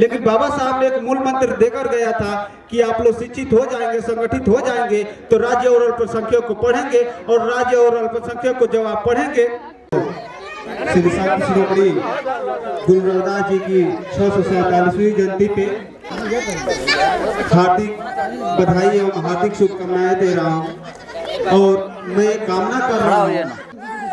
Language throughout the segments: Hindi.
लेकिन बाबा साहब ने एक मूल मंत्र देकर गया था कि आप लोग शिक्षित हो जाएंगे, संगठित हो जाएंगे तो राज्य और अल्पसंख्यक को पढ़ेंगे, और राज्य और अल्पसंख्यक को जब आप पढ़ेंगे श्री श्रीमती गुरु रविदास जी की 647वीं जयंती पे हार्दिक बधाई एवं हार्दिक शुभकामनाएं दे रहा हूं। और मैं कामना कर रहा हूं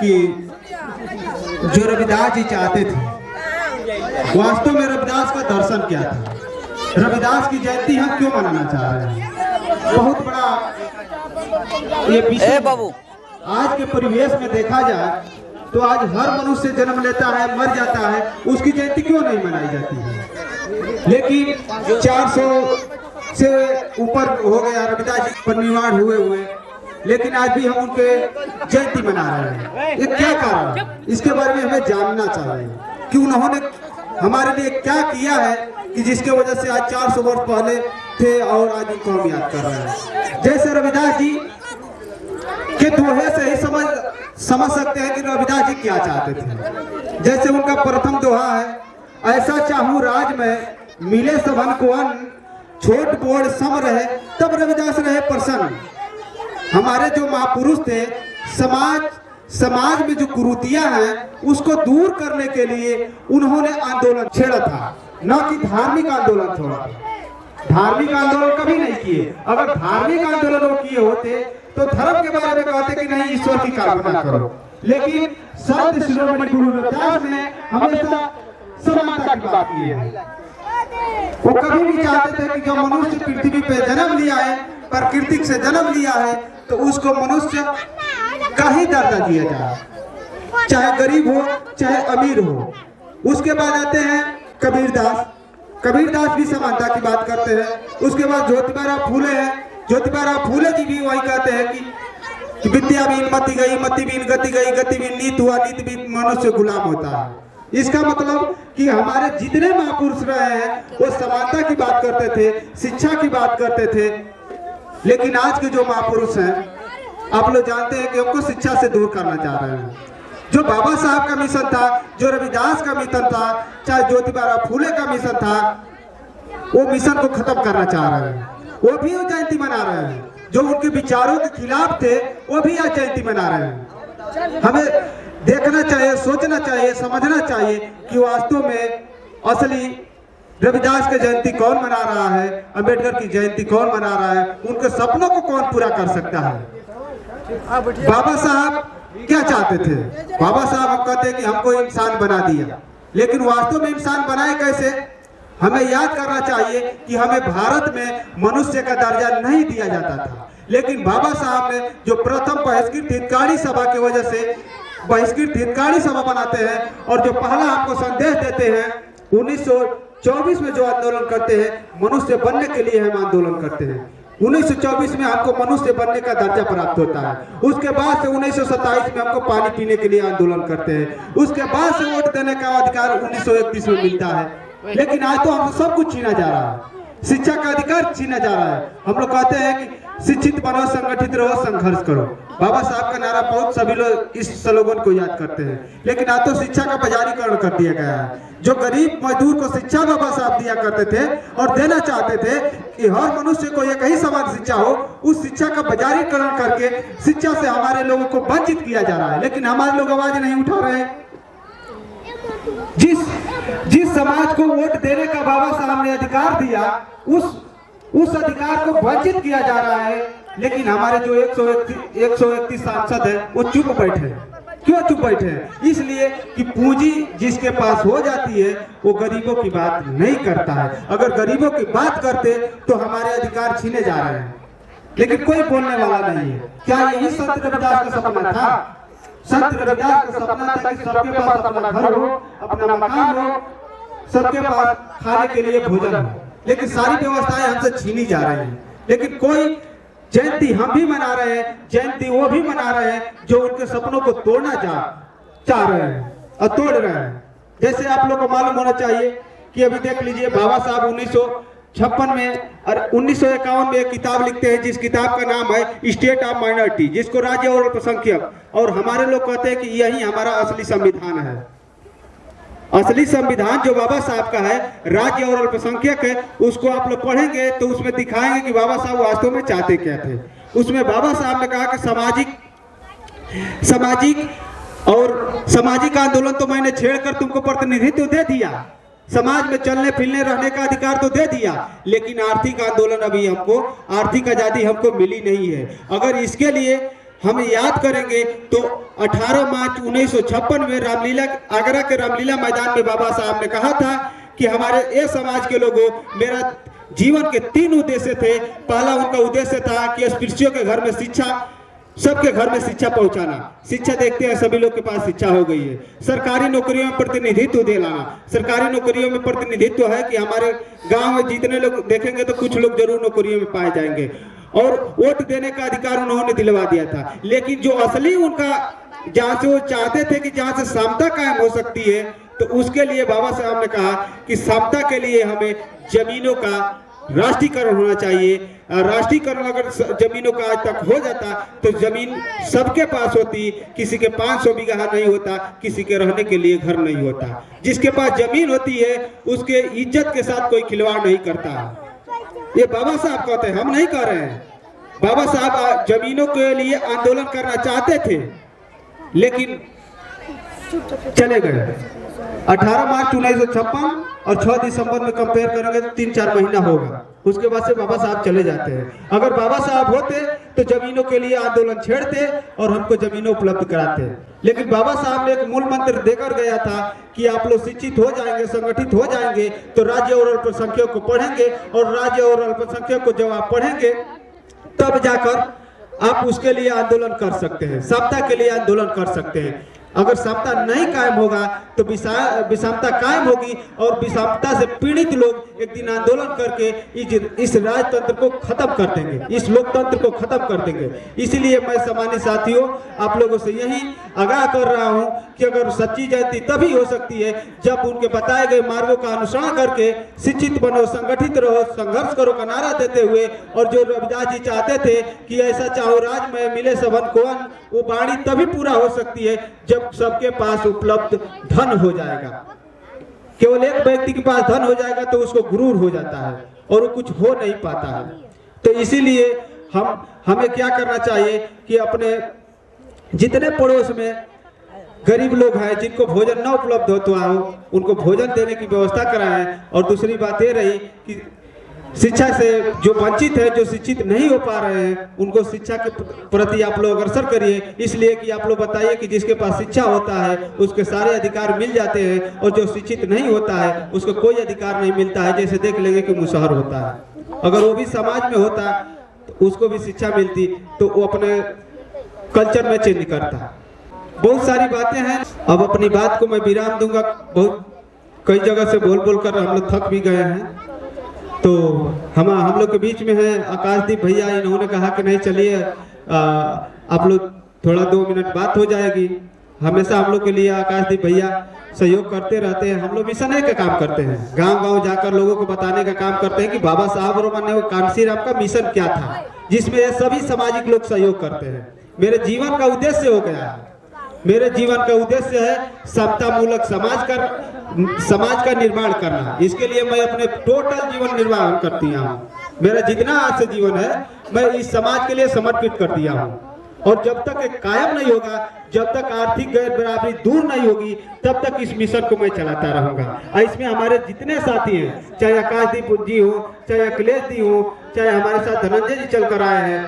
कि जो रविदास जी चाहते थे, वास्तव में रविदास का दर्शन क्या था, रविदास की जयंती हम क्यों मनाना चाह रहे हैं, बहुत बड़ा ये विषय बाबू। आज के परिवेश में देखा जाए तो आज हर मनुष्य जन्म लेता है, मर जाता है, उसकी जयंती क्यों नहीं मनाई जाती है। लेकिन 400 से ऊपर हो गया रविदास जी परिनिर्वाण हुए, लेकिन आज भी हम उनके जयंती मना रहे हैं। ये क्या कारण है, इसके बारे में हमें जानना चाहिए कि उन्होंने हमारे लिए क्या किया है कि जिसके वजह से आज 400 वर्ष पहले थे और आज उनको हम याद कर रहे हैं। जैसे रविदास जी के दोहे से ही समझ सकते हैं कि रविदास जी क्या चाहते थे। जैसे उनका प्रथम दोहा है, ऐसा चाहूं राज में मिले सबन को अन्न, छोट बोड़ सम रहे तब रविदास रहे प्रसन्न। हमारे जो महापुरुष थे, समाज में जो कुरीतियां हैं उसको दूर करने के लिए उन्होंने आंदोलन छेड़ा था, न कि धार्मिक आंदोलन छोड़ा था। धार्मिक आंदोलन कभी नहीं किए। अगर धार्मिक आंदोलन किए होते तो धर्म के बारे में कहते कि नहीं ईश्वर की कल्पना करो, लेकिन संत शिरोमणि गुरु रविदास ने हमेशा समानता की बात की है। वो कभी भी चाहते थे कि जो मनुष्य पृथ्वी पे जन्म लिया है, प्रकृति से जन्म लिया है, तो उसको मनुष्य का ही दर्जा दिया जाए, चाहे गरीब हो चाहे अमीर हो। उसके बाद आते हैं कबीरदास भी समानता की बात करते हैं। उसके बाद ज्योतिबा फूले हैं, ज्योतिबा फूले जी भी वही कहते हैं कि विद्या बीन मति गई, मति बीन गति गई, गति बीन नीत हुआ, नीत बीन मनुष्य गुलाम होता है। इसका मतलब कि हमारे जितने महापुरुष रहे हैं वो समानता की बात करते थे, शिक्षा की बात करते थे। लेकिन आज के जो महापुरुष हैं, आप लोग जानते हैं कि हमको शिक्षा से दूर करना चाह रहे हैं। जो बाबा साहब का मिशन था, जो रविदास का मिशन था, चाहे ज्योतिबा फूले का मिशन था, वो मिशन को खत्म करना चाह रहे हैं। वो भी जयंती मना रहे हैं। जो उनके विचारों के खिलाफ थे वो भी आज जयंती मना रहे हैं। हमें देखना चाहिए, सोचना चाहिए, समझना चाहिए कि वास्तव में असली रविदास की जयंती कौन मना रहा है, अंबेडकर की जयंती कौन मना रहा है, उनके सपनों को कौन पूरा कर सकता है। बाबा साहब क्या चाहते थे? बाबा साहब हम कहते हैं कि हमको इंसान बना दिया, लेकिन वास्तव में इंसान बनाए कैसे? हमें याद करना चाहिए कि हमें भारत में मनुष्य का दर्जा नहीं दिया जाता था, लेकिन बाबा साहब ने जो प्रथम बहिष्कृत हितकारी सभा की वजह से बहिष्कृत हितकारी सभा बनाते हैं, और जो पहला आपको संदेश देते हैं 1924 में जो आंदोलन करते हैं, मनुष्य बनने के लिए हम आंदोलन करते हैं। 1924 में हमको मनुष्य बनने का दर्जा प्राप्त होता है। उसके बाद से 1927 में हमको पानी पीने के लिए आंदोलन करते हैं। उसके बाद से वोट देने का अधिकार 1931 में मिलता है। लेकिन आज तो हमसे सब कुछ छीना जा रहा है, शिक्षा का अधिकार छीना जा रहा है। हम लोग कहते हैं कि शिक्षित बनो, संगठित रहो, संघर्ष करो। बाबा साहब का नारा बहुत सभी लोग इस स्लोगन को याद करते हैं, लेकिन आज तो शिक्षा का बाजारीकरण कर दिया गया है। जो गरीब मजदूर को शिक्षा बाबा साहब दिया करते थे और देना चाहते थे कि हर मनुष्य को एक ही समान शिक्षा हो, उस शिक्षा का बाजारीकरण करके शिक्षा से हमारे लोगों को वंचित किया जा रहा है। लेकिन हमारे लोग आवाज नहीं उठा रहे हैं। जिस समाज को वोट देने का बाबा साहब ने अधिकार दिया, उस अधिकार को वंचित किया जा रहा है। लेकिन हमारे जो 131 सांसद है वो चुप बैठे। क्यों चुप बैठे? इसलिए कि पूंजी जिसके पास हो जाती है वो गरीबों की बात नहीं करता है। अगर गरीबों की बात करते तो हमारे अधिकार छीने जा रहे हैं, लेकिन कोई बोलने वाला नहीं है। क्या यही संत रविदास का सपना था? संत रविदास का सपना था कि सबके पास अपना घर हो, अपना मकान हो, सबके पास खाने के लिए भोजन हो, लेकिन सारी व्यवस्थाएं हमसे छीनी जा रही हैं। लेकिन कोई जयंती हम भी मना रहे हैं, जयंती वो भी मना रहे हैं जो उनके सपनों को तोड़ना चाह रहे हैं और तोड़ रहे हैं। जैसे आप लोग को मालूम होना चाहिए कि अभी देख लीजिए, बाबा साहब 1956 में और 1951 में एक किताब लिखते हैं, जिस किताब का नाम है स्टेट ऑफ माइनॉरिटी, जिसको राज्य और अल्पसंख्यक, और हमारे लोग कहते हैं कि यही हमारा असली संविधान है। असली संविधान जो बाबा साहब का है, राज्य और अल्पसंख्यक है, उसको आप लोग पढ़ेंगे तो उसमें दिखाएंगे कि बाबा साहब वास्तव में चाहते क्या थे। उसमें बाबा साहब ने कहा कि सामाजिक आंदोलन तो मैंने छेड़कर तुमको प्रतिनिधित्व दे दिया, समाज में चलने फिरने रहने का अधिकार तो दे दिया, लेकिन आर्थिक आंदोलन अभी हमको, आर्थिक आजादी हमको मिली नहीं है। अगर इसके लिए हम याद करेंगे तो 18 मार्च 1956 में रामलीला, आगरा के रामलीला मैदान में बाबा साहब ने कहा था कि हमारे ये समाज के लोगों, मेरा जीवन के 3 उद्देश्य थे। पहला उनका उद्देश्य था कि अस्पृश्यों के घर में शिक्षा, सबके घर में शिक्षा पहुंचाना। शिक्षा देखते हैं सभी लोग के पास शिक्षा हो गई है। सरकारी नौकरियों में प्रतिनिधित्व दिलाना। सरकारी नौकरियों में प्रतिनिधित्व है कि हमारे गांव में जितने लोग देखेंगे तो कुछ लोग जरूर नौकरियों में पाए जाएंगे, और वोट देने का अधिकार उन्होंने दिलवा दिया था। लेकिन जो असली उनका, जहां से वो चाहते थे कि जहां से समता कायम हो सकती है, तो उसके लिए बाबा साहब ने कहा कि समता के लिए हमें जमीनों का राष्ट्रीयकरण होना चाहिए। राष्ट्रीयकरण अगर जमीनों का आज तक हो जाता तो जमीन सबके पास होती, किसी के 500 बीघा नहीं होता, किसी के रहने के लिए घर नहीं होता। जिसके पास जमीन होती है उसके इज्जत के साथ कोई खिलवाड़ नहीं करता। ये बाबा साहब कहते हैं, हम नहीं कह रहे हैं। बाबा साहब जमीनों के लिए आंदोलन करना चाहते थे लेकिन चले गए। 18 मार्च 1956 और 6 दिसंबर में कंपेयर करेंगे तो 3-4 महीना होगा, उसके बाद से बाबा साहब चले जाते हैं। अगर बाबा साहब होते तो जमीनों के लिए आंदोलन छेड़ते और हमको जमीनों उपलब्ध कराते। लेकिन बाबा साहब ने एक मूल मंत्र देकर गया था कि आप लोग शिक्षित हो जाएंगे, संगठित हो जाएंगे तो राज्य और अल्पसंख्यक को पढ़ेंगे, और राज्य और अल्पसंख्यक को जब आप पढ़ेंगे तब जाकर आप उसके लिए आंदोलन कर सकते हैं, समता के लिए आंदोलन कर सकते हैं। अगर समता नहीं कायम होगा तो विषमता कायम होगी, और विषमता से पीड़ित लोग एक दिन आंदोलन करके इस राजतंत्र को खत्म कर देंगे, इस लोकतंत्र को खत्म कर देंगे। इसलिए मैं सम्मानित साथियों आप लोगों से यही आगाह कर रहा हूं कि अगर सच्ची जयंती तभी हो सकती है जब उनके बताए गए मार्गों का अनुसरण करके शिक्षित बनो, संगठित रहो, संघर्ष करो का नारा देते हुए, और जो रविदास जी चाहते थे कि ऐसा चाहो राज में मिले सबन को अन्न, वो वाणी तभी पूरा हो सकती है जब सबके पास उपलब्ध धन हो जाएगा। केवल एक व्यक्ति के पास धन हो जाएगा तो उसको गुरूर हो जाता है और वो कुछ हो नहीं पाता है। तो इसीलिए हमें क्या करना चाहिए कि अपने जितने पड़ोस में गरीब लोग हैं जिनको भोजन न उपलब्ध होता हो उनको भोजन देने की व्यवस्था कराएं। और दूसरी बात ये रही कि शिक्षा से जो वंचित है, जो शिक्षित नहीं हो पा रहे हैं, उनको शिक्षा के प्रति आप लोग अग्रसर करिए। इसलिए कि आप लोग बताइए कि जिसके पास शिक्षा होता है उसके सारे अधिकार मिल जाते हैं, और जो शिक्षित नहीं होता है उसको कोई अधिकार नहीं मिलता है। जैसे देख लेंगे कि मुसहर होता है, अगर वो भी समाज में होता तो उसको भी शिक्षा मिलती तो वो अपने कल्चर में चेंज करता। बहुत सारी बातें हैं, अब अपनी बात को मैं विराम दूंगा। बहुत कई जगह से बोल बोल कर हम लोग थक भी गए हैं। तो हम लोग के बीच में है आकाशदीप भैया, इन्होंने कहा कि नहीं चलिए आप लोग थोड़ा 2 मिनट बात हो जाएगी। हमेशा हम लोग के लिए आकाशदीप भैया सहयोग करते रहते हैं। हम लोग मिशन का काम करते हैं, गांव गांव जाकर लोगों को बताने का काम करते हैं कि बाबा साहब और कांसी राम का मिशन क्या था, जिसमें ये सभी सामाजिक लोग सहयोग करते हैं। मेरे जीवन का उद्देश्य हो गया है, मेरे जीवन का उद्देश्य है समता मूलक समाज का निर्माण करना। इसके लिए मैं अपने टोटल जीवन निर्वाह करती हूँ। मेरा जितना आज से जीवन है मैं इस समाज के लिए समर्पित कर दिया हूँ। और जब तक एक कायम नहीं होगा, जब तक आर्थिक गैर बराबरी दूर नहीं होगी, तब तक इस मिशन को मैं चलाता रहूंगा। और इसमें हमारे जितने साथी हैं, चाहे आकाशदीप जी हो, चाहे अखिलेश जी हो, चाहे हमारे साथ धनंजय जी चल कर आए हैं,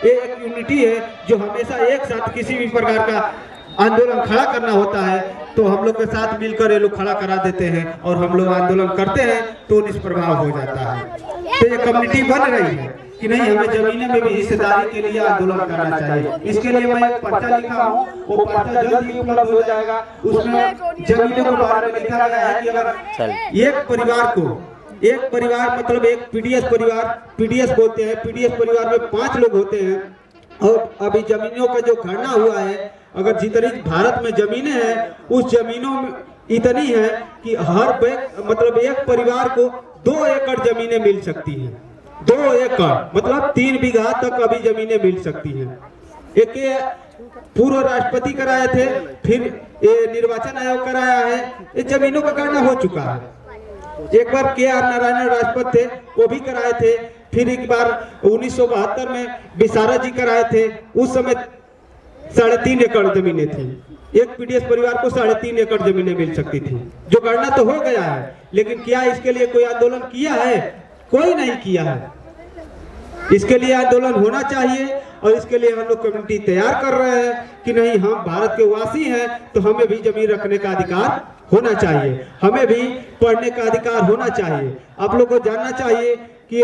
ये एक यूनिटी है जो हमेशा एक साथ किसी भी प्रकार का आंदोलन खड़ा करना होता है तो हम लोग के साथ मिलकर ये लोग खड़ा करा देते हैं, और हम लोग आंदोलन करते हैं तो निष्प्रभाव हो जाता है। तो ये कम्युनिटी बन रही है कि नहीं, हमें जमीने में भी हिस्सेदारी के लिए आंदोलन करना चाहिए। इसके लिए मैं एक पर्चा लिखा हूँ, वो पर्चा जल्द ही उपलब्ध हो जाएगा। उसमें जमीनों के बारे में लिखा गया है कि अगर एक परिवार मतलब एक पीडीएस परिवार, पीडीएस बोलते हैं, पीडीएस परिवार में 5 लोग होते हैं, और अभी जमीनों का जो गणना हुआ है, अगर जितनी भारत में जमीनें हैं उस जमीनों में इतनी है कि हर मतलब एक परिवार को 2 एकड़ जमीनें मिल सकती हैं। 2 एकड़ मतलब 3 बीघा तक अभी जमीनें मिल सकती हैं। पूर्व राष्ट्रपति कराए थे, फिर ये निर्वाचन आयोग कराया है। ये जमीनों का गणना हो चुका है। एक बार KR नारायण राष्ट्रपति थे, वो भी कराए थे। फिर एक बार 1972 में बिसारा जी कराए थे। उस समय 3.5 एकड़ जमीनें थी। एक PDS परिवार को 3.5 एकड़ जमीनें मिल सकती थी। जो गणना तो हो गया है, लेकिन क्या इसके लिए कोई आंदोलन किया है? कोई नहीं किया है। इसके लिए आंदोलन होना चाहिए और इसके लिए हम लोग कमेटी तैयार कर रहे हैं कि नहीं, हम भारत के वासी हैं तो हमें भी जमीन रखने का अधिकार होना चाहिए, हमें भी पढ़ने का अधिकार होना चाहिए। आप लोग को जानना चाहिए कि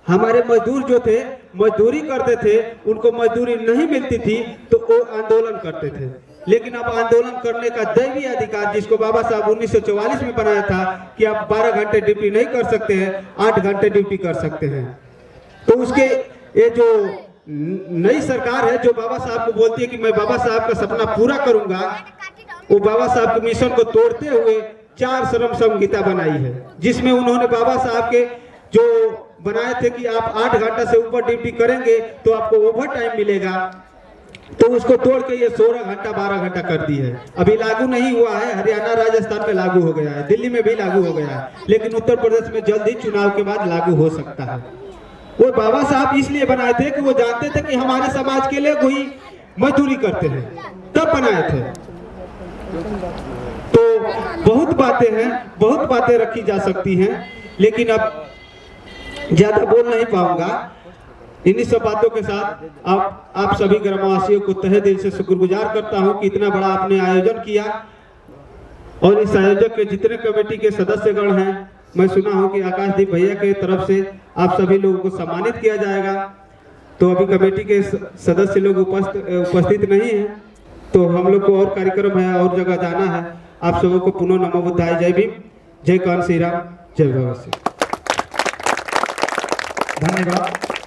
हमारे मजदूर जो थे, मजदूरी करते थे, उनको मजदूरी नहीं मिलती थी तो वो आंदोलन करते थे। लेकिन अब आंदोलन करने का दैवीय अधिकार, जिसको बाबा साहब 1944 में बनाया था कि आप 12 घंटे ड्यूटी नहीं कर सकते हैं, 8 घंटे ड्यूटी कर सकते हैं। तो उसके ये जो नई सरकार है जो बाबा साहब को बोलती है कि मैं बाबा साहब का सपना पूरा करूंगा, वो बाबा साहब के मिशन को तोड़ते हुए 4 श्रम संहिता बनाई है, जिसमें उन्होंने बाबा साहब के जो बनाए थे कि आप 8 घंटा से ऊपर ड्यूटी करेंगे तो आपको ओवर टाइम मिलेगा, तो उसको तोड़ के ये 16 घंटा 12 घंटा कर दी है। अभी लागू नहीं हुआ है, हरियाणा राजस्थान में लागू हो गया है, दिल्ली में भी लागू हो गया है, लेकिन उत्तर प्रदेश में जल्द ही चुनाव के बाद लागू हो सकता है। वो बाबा साहब इसलिए बनाए थे कि वो जानते थे कि हमारे समाज के लिए कोई मजदूरी करते हैं, तब बनाए थे। तो बहुत बातें हैं, बहुत बातें रखी जा सकती हैं, लेकिन अब ज्यादा बोल नहीं पाऊंगा। इन्हीं सब बातों के साथ आप सभी ग्रामवासियों को तहे दिल से शुक्रगुजार करता हूं कि इतना बड़ा आपने आयोजन किया। और इस आयोजक के जितने कमेटी के सदस्यगण हैं, मैं सुना हूं कि आकाशदीप भैया के तरफ से आप सभी लोगों को सम्मानित किया जाएगा। तो अभी कमेटी के सदस्य लोग उपस्थित नहीं हैं, तो हम लोग को और कार्यक्रम है, और जगह जाना है। आप सबों को पुनः नमो बुद्धाय, जय भीम, जय कान श्री राम, जय भगत सिंह। धन्यवाद।